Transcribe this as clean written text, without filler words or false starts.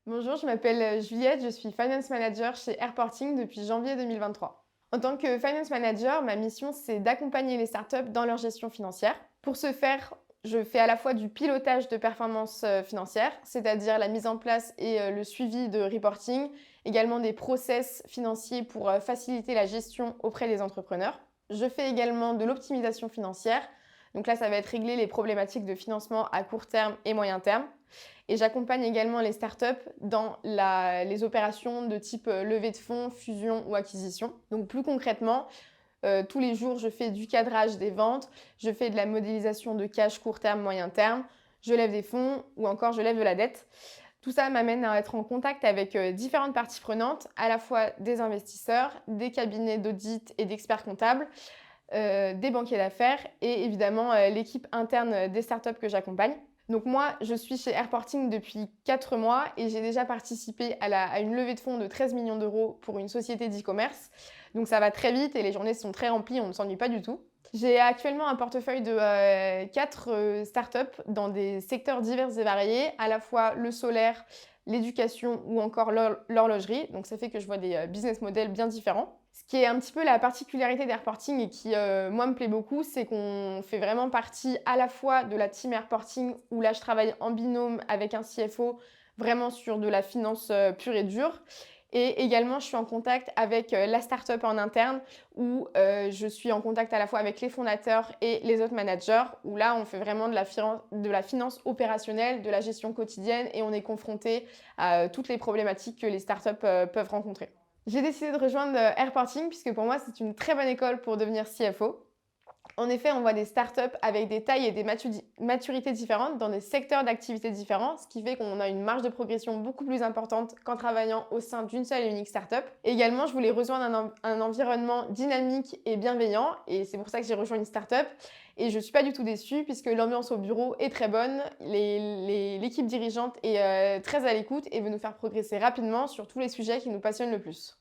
Bonjour, je m'appelle Juliette, je suis Finance Manager chez Airporting depuis janvier 2023. En tant que Finance Manager, ma mission, c'est d'accompagner les startups dans leur gestion financière. Pour ce faire, je fais à la fois du pilotage de performance financière, c'est-à-dire la mise en place et le suivi de reporting, également des process financiers pour faciliter la gestion auprès des entrepreneurs. Je fais également de l'optimisation financière. Donc là, ça va être régler les problématiques de financement à court terme et moyen terme. Et j'accompagne également les startups dans les opérations de type levée de fonds, fusion ou acquisition. Donc plus concrètement, tous les jours, je fais du cadrage des ventes, je fais de la modélisation de cash court terme, moyen terme, je lève des fonds ou encore je lève de la dette. Tout ça m'amène à être en contact avec différentes parties prenantes, à la fois des investisseurs, des cabinets d'audit et d'experts comptables, des banquiers d'affaires et évidemment l'équipe interne des startups que j'accompagne. Donc moi, je suis chez Airporting depuis 4 mois et j'ai déjà participé à une levée de fonds de 13 millions d'euros pour une société d'e-commerce. Donc ça va très vite et les journées sont très remplies, on ne s'ennuie pas du tout. J'ai actuellement un portefeuille de 4 startups dans des secteurs divers et variés, à la fois le solaire, l'éducation ou encore l'horlogerie. Donc ça fait que je vois des business models bien différents. Ce qui est un petit peu la particularité d'Airporting et qui, moi, me plaît beaucoup, c'est qu'on fait vraiment partie à la fois de la team Airporting où là, je travaille en binôme avec un CFO, vraiment sur de la finance pure et dure. Et également, je suis en contact avec la startup en interne où je suis en contact à la fois avec les fondateurs et les autres managers, où là, on fait vraiment de la finance opérationnelle, de la gestion quotidienne et on est confronté à toutes les problématiques que les startups peuvent rencontrer. J'ai décidé de rejoindre Airporting puisque pour moi, c'est une très bonne école pour devenir CFO. En effet, on voit des startups avec des tailles et des maturités différentes dans des secteurs d'activité différents, ce qui fait qu'on a une marge de progression beaucoup plus importante qu'en travaillant au sein d'une seule et unique startup. Et également, je voulais rejoindre un environnement dynamique et bienveillant, et c'est pour ça que j'ai rejoint une startup. Et je ne suis pas du tout déçue puisque l'ambiance au bureau est très bonne, l'équipe dirigeante est très à l'écoute et veut nous faire progresser rapidement sur tous les sujets qui nous passionnent le plus.